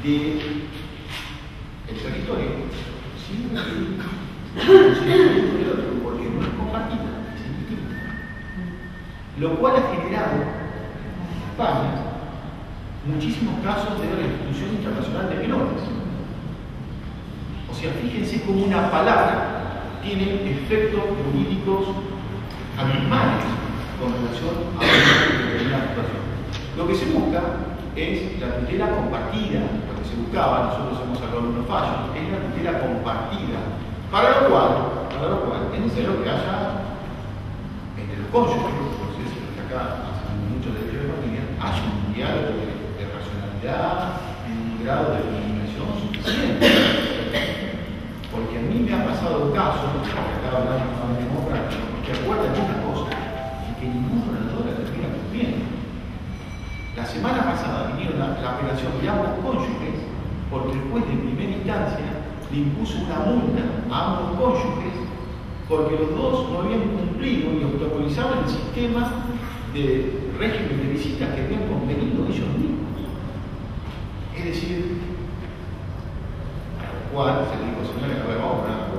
del territorio, ¿sí? Porque no es compartida, es distinta. Lo cual ha generado en España muchísimos casos de restitución internacional de menores. O sea, fíjense cómo una palabra tiene efectos jurídicos abismales con relación a una determinada situación. Lo que se busca es la tutela compartida. Lo que se buscaba, nosotros hemos sacado unos fallos, es la tutela compartida. Para lo cual es necesario que haya entre los cónyuges, por eso que acá hacen muchos derechos de familia, haya un diálogo de racionalidad en un grado de comunicación suficiente. Porque a mí me ha pasado un caso, que acá hablamos de democrático, que acuerdan una cosa, y que ningún orador la termina cumpliendo. La semana pasada vinieron la apelación de ambos cónyuges, porque el juez de primera instancia le impuso una multa a ambos cónyuges, porque los dos no habían cumplido y obstaculizaban el sistema de régimen de visitas que habían convenido ellos mismos. Es decir, a lo cual se le dijo, señores, a ver, vamos a ver,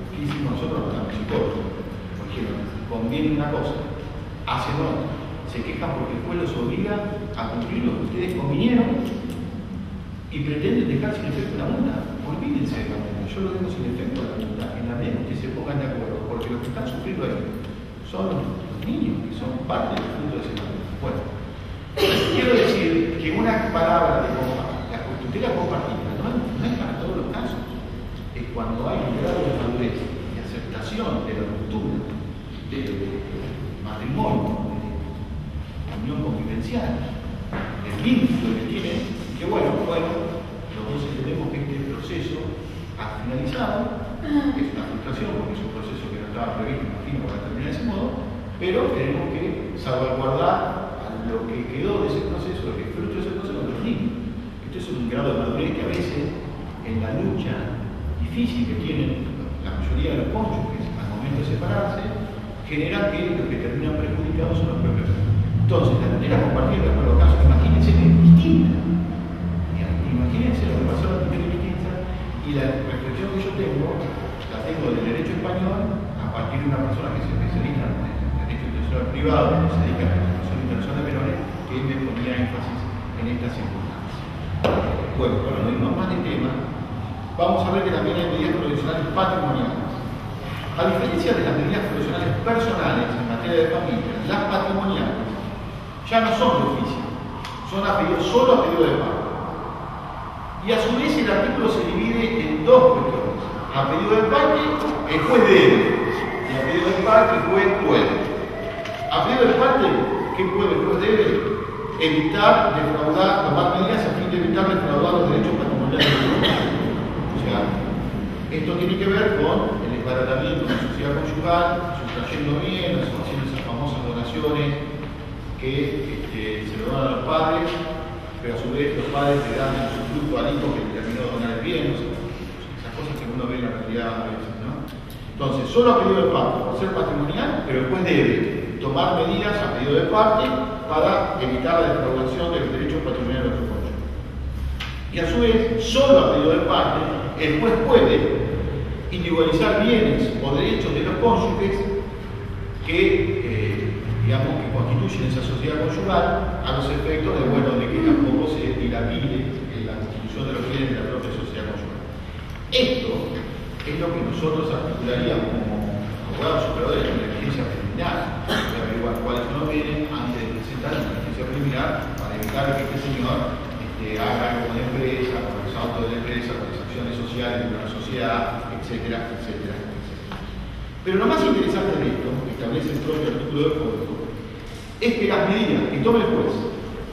¿qué hicimos nosotros con la psicólogos? Porque conviene una cosa, hacen otra, se quejan porque el juez los obliga a cumplir lo que ustedes convinieron y pretenden dejar sin efecto la multa. Olvídense de la multa, yo lo dejo sin efecto la multa, en la medida que se pongan de acuerdo, porque los que están sufriendo ahí son los niños, que son parte del fruto de ese momento. Bueno, quiero decir que una palabra de la tutela compartida no es para todos los casos, es cuando hay un grado de madurez y aceptación de la ruptura del matrimonio, de la unión convivencial, del vínculo que tienen, que bueno, los dos entendemos que este proceso ha finalizado, es una frustración porque es un proceso que no estaba previsto, imagino, para terminar de ese modo, pero tenemos que salvaguardar a lo que quedó de ese proceso, lo que es fruto de ese proceso, de los niños. Esto es un grado de madurez que a veces, en la lucha difícil que tienen la mayoría de los cónyuges al momento de separarse, genera que los que terminan perjudicados son los propios. Entonces, la tutela compartida, por los casos, imagínense que es distinta. Imagínense lo que pasó en la tutela distinta y la reflexión que yo tengo, la tengo del derecho español a partir de una persona que se especializa en derecho internacional privado, que se dedica a la resolución internacional de menores, que me ponía énfasis en estas circunstancias. Bueno, para no irnos más de tema, vamos a ver que también hay medidas provisionales patrimoniales. A diferencia de las medidas provisionales personales en materia de familia, las patrimoniales ya no son de oficio, son solo a pedido de pago. Y a su vez el artículo se divide en dos cuestiones. A pedido de parte, el juez debe, y a pedido de parte, el juez puede. A pedido de parte, ¿qué puede el juez debe? Evitar defraudar, tomar medidas a fin de evitar defraudar los derechos patrimoniales de los demás. O sea, esto tiene que ver con el desbaratamiento de la sociedad conyugal, sustrayendo bienes, haciendo esas famosas donaciones que se lo dan a los padres, pero a su vez los padres le dan en su fruto al hijo que terminó de donar el bien, o sea, esas cosas que uno ve en la realidad a veces, ¿no? Entonces, solo a pedido de parte, por ser patrimonial, pero el juez debe tomar medidas a pedido de parte para evitar la defraudación de los derechos patrimoniales de los cónyuges. Y a su vez, solo a pedido de parte, el juez puede individualizar bienes o derechos de los cónyuges que, digamos, que constituyen esa sociedad conyugal a los efectos de, bueno, de que tampoco se dilapide en la constitución de los bienes de la propia sociedad conyugal. Esto es lo que nosotros articularíamos como abogados superiores de la diligencia preliminar, de averiguar cuáles son los bienes antes de presentar la diligencia preliminar para evitar que este señor haga algo con la empresa, con los autos de la empresa, con las acciones sociales de una sociedad, etcétera, etcétera, etcétera. Pero lo más interesante de esto, que establece el propio artículo del Código, es que las medidas que tome el juez,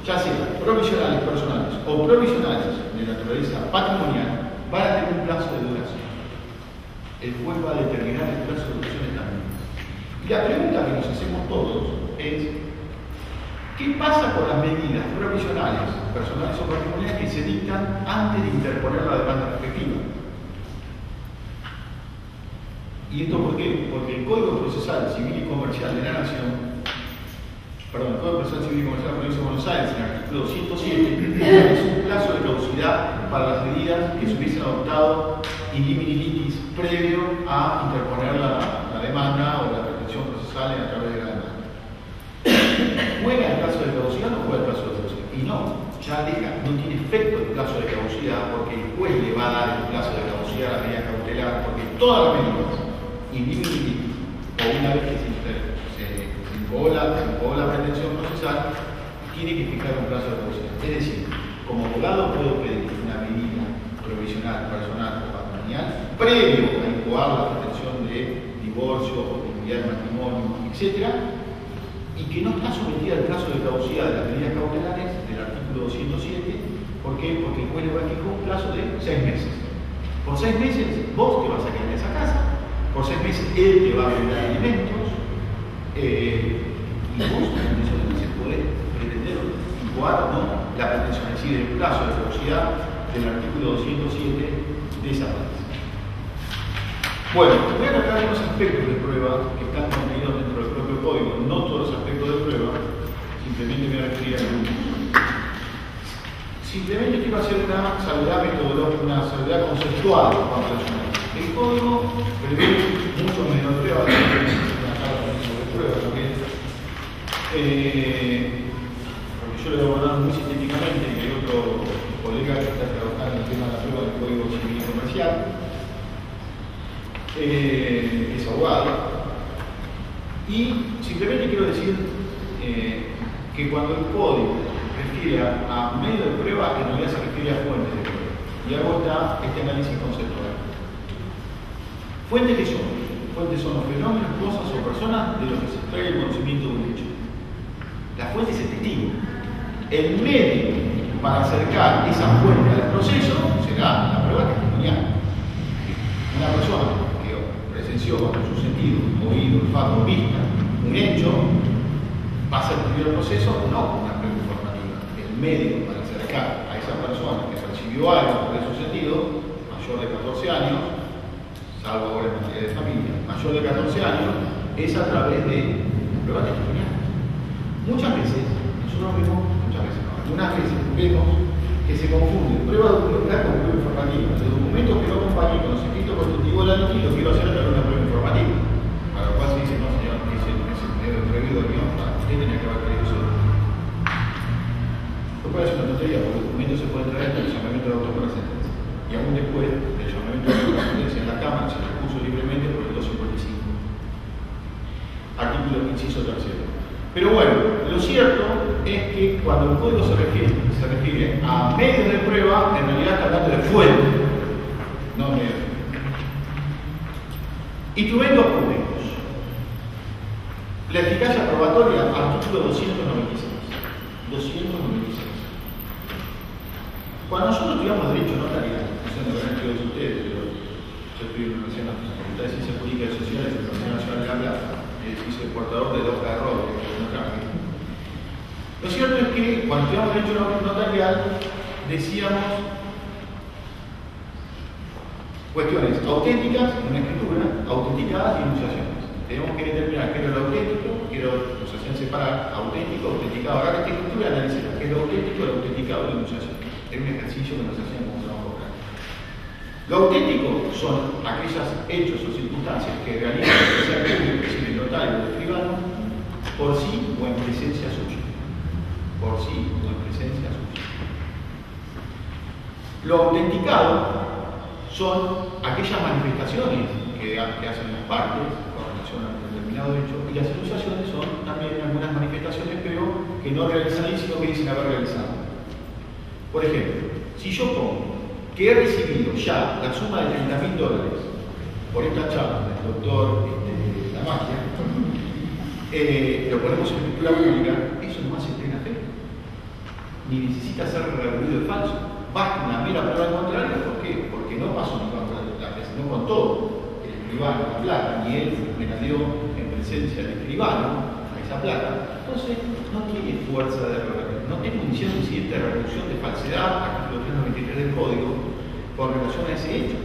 ya sean provisionales personales o provisionales de naturaleza patrimonial, van a tener un plazo de duración. El juez va a determinar el plazo de duración también. Y la pregunta que nos hacemos todos es, ¿qué pasa con las medidas provisionales, personales o patrimoniales que se dictan antes de interponer la demanda respectiva? ¿Y esto por qué? Porque el Código Procesal Civil y Comercial de la Nación, el Código Procesal Civil y Comercial de la Provincia de Buenos Aires, en el artículo 107, es un plazo de caducidad era para las medidas que se hubiesen adoptado in limine litis previo a interponer la demanda o la pretensión procesal a través de la demanda. ¿Juega el plazo de caducidad o no juega el plazo de caducidad? Y no, ya no tiene efecto el plazo de caducidad porque el juez le va a dar el plazo de caducidad a la medida cautelar, porque todas las medidas in limine litis, o una vez que se incoó la pretensión procesal, tiene que fijar un plazo de caducidad. Es decir, como abogado puedo pedir una medida provisional, personal o patrimonial previo a incoar la pretensión de divorcio o de nulidad de matrimonio, etc., y que no está sometida al plazo de caducidad de las medidas cautelares del artículo 207. ¿Por qué? Porque el juez le va a fijar un plazo de 6 meses. Por 6 meses vos te vas a quedar en esa casa, por 6 meses él te va a brindar alimentos, y vos en esos meses podés pretender incoar o no la pretensión, es decir, el plazo de caducidad del artículo 207 de esa parte. Bueno, voy a tratar unos aspectos de prueba que están contenidos dentro del propio código, no todos los aspectos de prueba, simplemente me voy a referir a algunos. Simplemente quiero hacer una salvedad metodológica, una salvedad conceptual cuando relacionar. El código prevé muchos medios de prueba, una tabla de prueba también, porque yo lo he abordado muy sintéticamente y hay otro colega que está trabajando en el tema de la prueba del código civil y comercial. Es abogado, y simplemente quiero decir que cuando el código refiere a medio de prueba, en realidad se refiere a fuentes de prueba, y hago este análisis conceptual. ¿Fuentes qué son? Fuentes son los fenómenos, cosas o personas de los que se extrae el conocimiento de un hecho. La fuente es el testigo. El medio para acercar esa fuente al proceso será la prueba testimonial. Una persona presenció con su sentido, oído, olfato, vista, un hecho, va a ser el proceso, no una prueba informativa. El medio para acercar a esa persona que percibió algo por su sentido, mayor de 14 años, salvo ahora en materia de familia, mayor de 14 años, es a través de pruebas testimoniales. Algunas veces vemos que se confunde prueba documental con prueba informativa. El documento que no acompañe con los escritos constitutivos de la nota y lo quiero hacer a través de una prueba informativa. Para lo cual se dice, no señor, ese medio de prohibido de guión, usted tenía que haber creído eso. Lo cual es una tontería, porque el documento se puede traer del llamamiento de autor para sentencia. Y aún después del llamamiento de autor para sentencia en la Cámara se recurso libremente por el 255. Artículo inciso tercero. Pero bueno, lo cierto es que cuando el código se refiere a medios de prueba, en realidad está hablando de fuente, no medios. Instrumentos públicos. La eficacia probatoria, artículo 296. 296. Cuando nosotros estudiamos Derecho Notarial, no sé dónde habrán estudiado ustedes, pero yo estudié en la Universidad de la Facultad de Ciencias Políticas y Sociales de la Universidad Nacional de La Plata, hice el portador de hoja de error. Lo cierto es que cuando estudiamos Derecho Notarial decíamos cuestiones auténticas en una escritura, autenticadas y enunciaciones. Tenemos que determinar qué era lo auténtico, qué era lo que nos hacían separar auténtico, autenticado. Ahora esta escritura analicemos qué es lo auténtico, lo autenticado y la enunciación. Es un ejercicio que nos hacían como trabajo práctico. Lo auténtico son aquellos hechos o circunstancias que realiza el oficial público, es decir, el notario o el escribano, por sí o en presencia suya. Por sí o en presencia suya. Lo autenticado son aquellas manifestaciones que hacen las partes con relación a un determinado hecho, y las enunciaciones son también algunas manifestaciones, pero que no realizan, sino que dicen haber realizado. Por ejemplo, si yo pongo que he recibido ya la suma de $30.000 por esta charla del doctor La Magia, lo ponemos en escritura pública, eso no hace plena fe, ni necesita ser reunido de falso. Basta una mera prueba contraria. ¿Por qué? Porque no pasó ni con la presa, no con todo el escribano la plata, ni él me la dio en presencia del escribano a esa plata. Entonces no tiene fuerza de reunión, no tiene condición suficiente de reducción de falsedad, artículo 393 del código, con relación a ese hecho.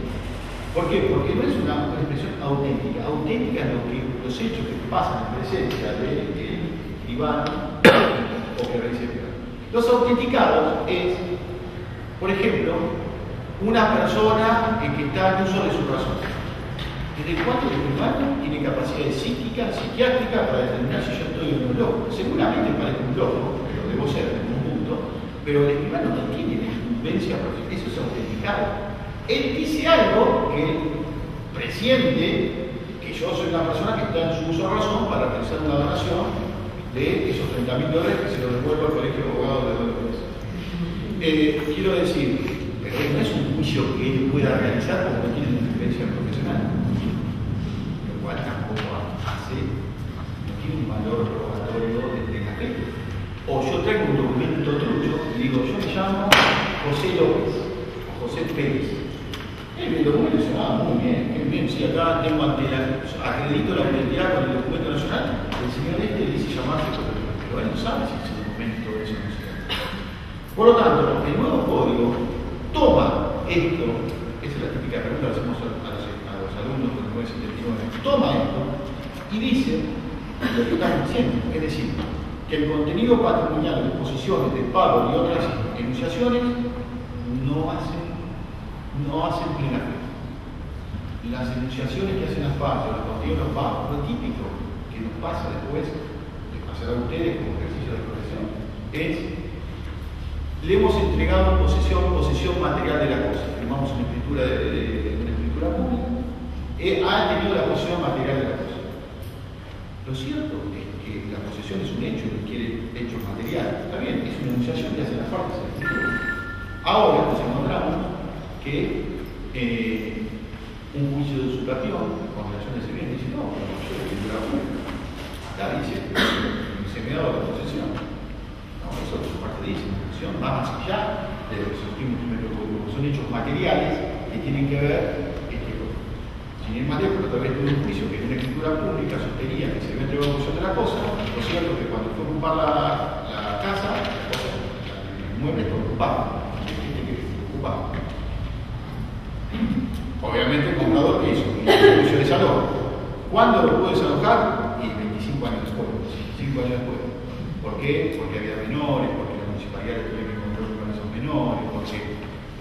¿Por qué? Porque no es una expresión auténtica. Auténtica es los hechos que pasan en presencia del escribano o que realiza el escribano. Los autenticados es Por ejemplo, una persona que está en uso de su razón. ¿Desde cuándo el escribano tiene capacidad psíquica, psiquiátrica para determinar si yo estoy en un loco? Seguramente parezco un loco, pero debo ser en un punto, pero el escribano no tiene la incumbencia porque eso es autenticado. Él dice algo que presiente que yo soy una persona que está en su uso de razón para realizar una donación de esos $30.000 que se lo devuelvo al colegio de abogados de Dolores. Quiero decir, pero no es un juicio que él pueda realizar porque no tiene una incumbencia profesional. Tampoco hace, no tiene un valor probatorio de la fe. O yo traigo un documento trucho y digo, yo me llamo José López o José Pérez. El documento dice, muy bien, qué bien, si acá tengo acredito la identidad con el documento nacional, el señor dice llamarse, pero él no sabe si ese documento es o no es. Por lo tanto, el nuevo código toma esto, esa es la típica pregunta que hacemos a los alumnos con el 979, toma esto y dice lo que estamos diciendo, es decir, que el contenido patrimonial de disposiciones de pago y otras enunciaciones no hacen plena fe. Las enunciaciones que hacen las partes, los contenidos de los pagos, lo típico que nos pasa después, les pasará a ustedes como ejercicio de profesión, es le hemos entregado posesión material de la cosa. Firmamos una escritura pública, ha tenido la posesión material de la cosa. Lo cierto es que la posesión es un hecho, requiere hechos materiales. Está bien, es una enunciación que hacen las partes. Ahora nos encontramos que un juicio de usurpación con relación a ese bien dice, no, pero yo de escritura pública. Acá dice, se me ha dado la posesión. No, eso por su parte dice, la posesión va más allá de lo que sostenimos primero código. Son hechos materiales que tienen que ver, sin ir más lejos, a través de un juicio que en una escritura pública sostenía que se había entregado posesión de la cosa. Lo cierto es que cuando fue a ocupar la casa, la cosa, el inmueble está ocupado. Obviamente el comprador que hizo un juicio de salón. ¿Cuándo lo pudo desalojar? Y 25 años después. 5 años después. ¿Por qué? Porque había menores, porque la municipalidad tenía que encontrar con esos menores, porque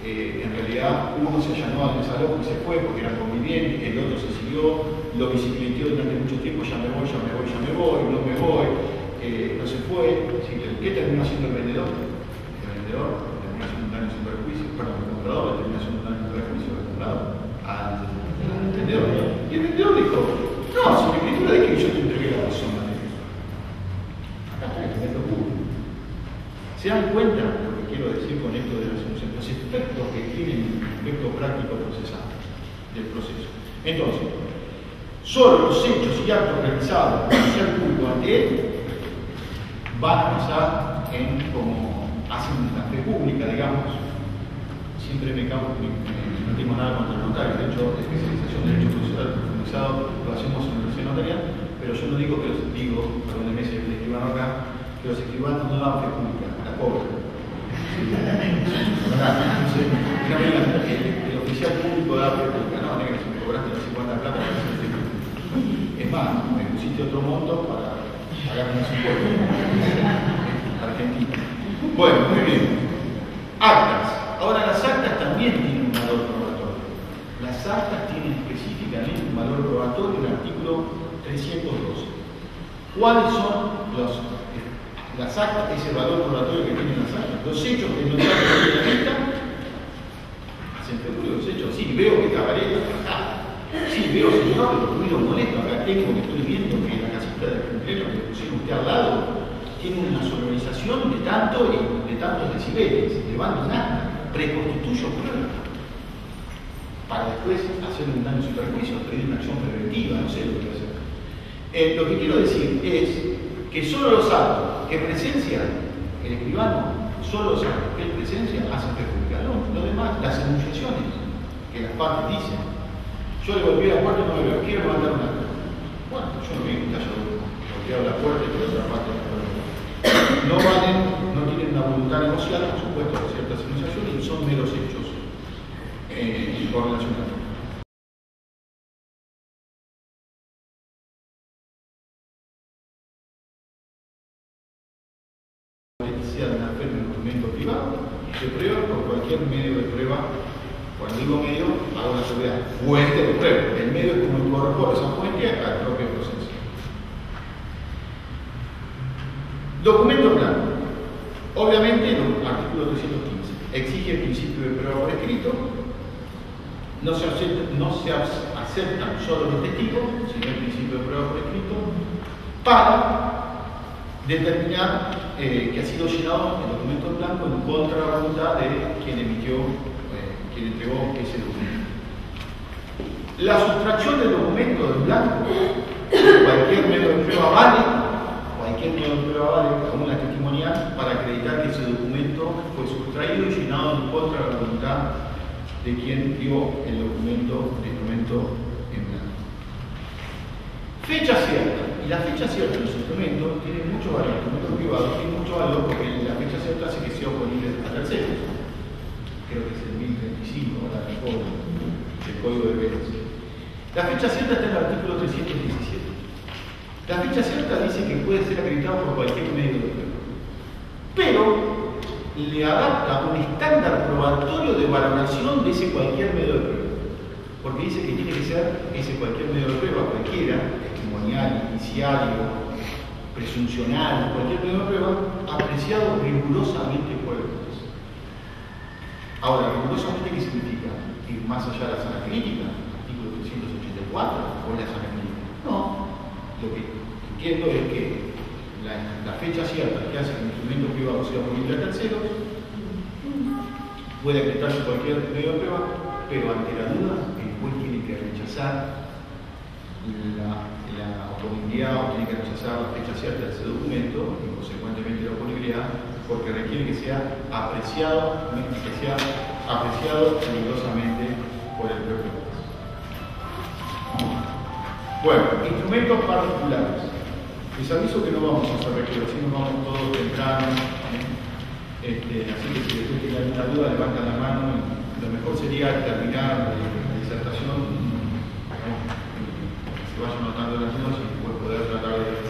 en realidad uno se allanó al desalojo y se fue porque era conviviente, el otro se siguió, lo bicicleteó durante mucho tiempo, ya me voy, no me voy, no se fue. ¿Qué terminó haciendo el vendedor? El vendedor terminó haciendo un daño sin perjuicio, perdón, el comprador terminó haciendo un daño sin perjuicio al comprador, al vendedor. Y el vendedor dijo, no, si mi escritura dice que yo te entregué la posesión material. Acá está el ejemplo público. ¿Se dan cuenta lo que quiero decir con esto de los efectos que tiene el efecto práctico procesal del proceso? Entonces, solo los hechos y actos realizados por el oficial público ante él van a pasar en como hacen la fe pública, digamos. Siempre no tengo nada contra el notario, de hecho, la especialización de derecho procesal profundizado lo hacemos en la universidad notarial, pero yo no digo perdónenme si el escribano acá, que los escribanos no dan fe pública, la cobran. El oficial público da fe pública, no, negra, si me cobraste las 50 plata, es más, me pusiste otro monto para pagar unos impuestos. Argentina. Bueno, muy bien. Actas. Ahora, las actas también tienen un valor probatorio. Las actas tienen específicamente un valor probatorio en el artículo 312. ¿Cuáles son las actas, ese valor probatorio que tienen las actas? Los hechos que no están en la lista, hacen seguro los hechos. Sí, veo que Cabareta está. Sí, veo, señor, que los ruidos molestos. Acá tengo que estoy viendo que la casita del cumplero que pusieron usted al lado tiene una sonorización de tantos decibeles. Levanta un acta, preconstituyo prueba. Para después hacer un daño sin perjuicio, pedir una acción preventiva, no sé lo que voy a hacer. Lo que quiero decir es que solo los actos que presencia el escribano, solo los actos que él presencia hacen fe pública. Lo demás, las enunciaciones que las partes dicen. Yo le volví a la puerta y no me veo, quiero levantar un acta. Bueno, yo no vi que haya golpeado la puerta y que la otra parte no valen, no tienen una voluntad negociada, por supuesto, ciertas enunciaciones y son meros hechos correlacionados. Sea de una fe en un documento privado, se prueba por cualquier medio de prueba. Cuando digo medio, hago una salvedad. Fuente de prueba. El medio es como incorpora esa fuente al propio proceso. Documento blanco. Obviamente, el artículo 315 exige el principio de prueba por escrito. No se aceptan solo los testigos, sino el principio de prueba por escrito, para determinar que ha sido llenado el documento en blanco en contra de la voluntad de quien quien entregó ese documento. La sustracción del documento en blanco, cualquier medio de prueba vale, aún la testimonial, para acreditar que ese documento fue sustraído y llenado en contra de la voluntad de quien dio el documento en blanco. Fecha cierta. Y la fecha cierta de los instrumentos tiene mucho valor. El instrumento privado tiene mucho valor porque la fecha cierta hace que sea oponible a terceros. Creo que es el 1035, ahora el código de Pérez. La fecha cierta está en el artículo 317. La fecha cierta dice que puede ser acreditado por cualquier medio de prueba, pero le adapta un estándar probatorio de valoración de ese cualquier medio de prueba, porque dice que tiene que ser ese cualquier medio de prueba, cualquiera, testimonial, iniciario, presuncional, cualquier medio de prueba, apreciado rigurosamente por el juez. Ahora, rigurosamente, ¿qué significa? ¿Ir más allá de la sana crítica? Artículo 384, o la sana crítica. No. Lo que entiendo es que la fecha cierta que hace que el instrumento privado sea oponible a terceros puede acreditarse cualquier medio de prueba, pero ante la duda el juez tiene que rechazar la oponibilidad o tiene que rechazar la fecha cierta de ese documento y consecuentemente la oponibilidad, porque requiere que sea apreciado rigurosamente por el propio juez. Bueno, instrumentos particulares. Les aviso que no vamos a hacer recreo, si no vamos todos temprano. Así que si después tienen alguna duda, levantan la mano. Y lo mejor sería terminar la disertación, que se vayan notando las notas y después poder tratar de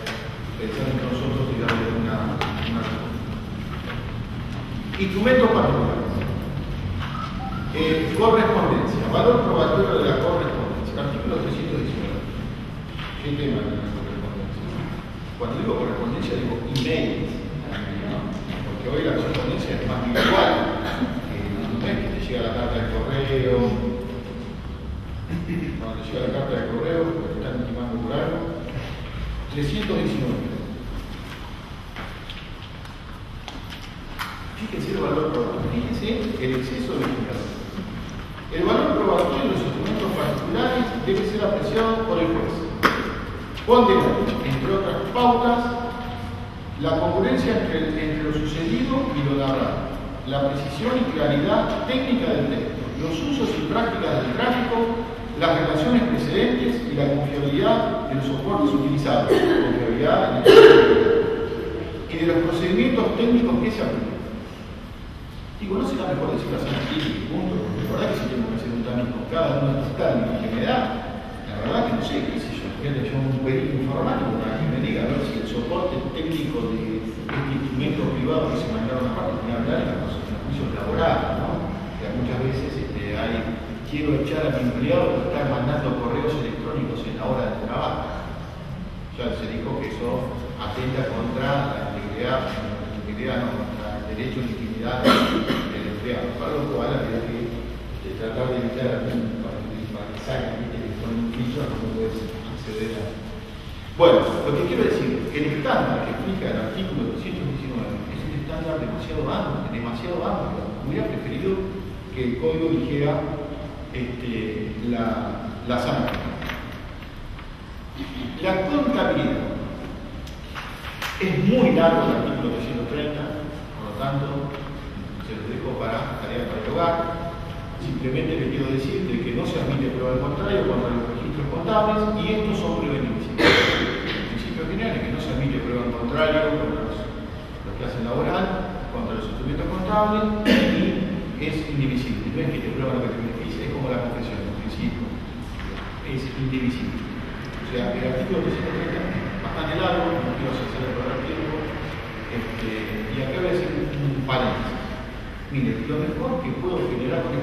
pensar entre nosotros y darle una respuesta. Instrumentos particulares. Correspondencia. Valor probatorio de la correspondencia. Artículo 319. ¿Qué tema de la correspondencia? Cuando digo correspondencia digo emails, ¿no? Porque hoy la correspondencia es más virtual. No es que te llega la carta de correo. Cuando te llega la carta de correo, porque te están intimando por algo. 319. Fíjense el valor probatorio. Fíjense el exceso de investigador. El valor probatorio de los instrumentos particulares debe ser apreciado por el juez. Pondera, entre otras pautas, la congruencia entre lo sucedido y lo narrado, la precisión y claridad técnica del texto, los usos y prácticas del gráfico, las relaciones precedentes y la confiabilidad de los soportes utilizados, confiabilidad y de los procedimientos técnicos que se aplican. Digo, no será mejor decirlo así, punto, porque la verdad que si tengo que hacer un trámite con cada uno de estos términos que me da, la verdad que no sé, qué sé yo, yo un perito informático para que me diga a ver si el soporte técnico de este instrumento privado que se mandaron aparte tiene que hablar en los juicios laborales, ¿no? Que muchas veces quiero echar a mi empleado por estar mandando correos electrónicos en la hora de trabajo. Ya se dijo que eso atenta contra la integridad, contra el derecho a la intimidad del empleado. Para lo cual habría que tratar de evitar para que saquen que ponen un filtro, no puedes acceder a. Bueno, lo que quiero decir es que el estándar que explica el artículo 219 es un estándar demasiado amplio. Hubiera preferido que el código dijera la sana. La contabilidad. Es muy largo el artículo 330, por lo tanto, se lo dejo para tarea para el hogar. Simplemente le quiero decir de que no se admite prueba del contrario contra los registros contables y estos son prevenibles. El principio general es que no se admite prueba del contrario contra los que hacen laboral, contra los instrumentos contables y es indivisible. No es que te prueban lo que te beneficia, es como la confesión, el principio es indivisible. O sea, el artículo 330 bastante largo, no quiero hacer el programa tiempo, y acá voy a decir un paréntesis. Mire, lo mejor que puedo generar con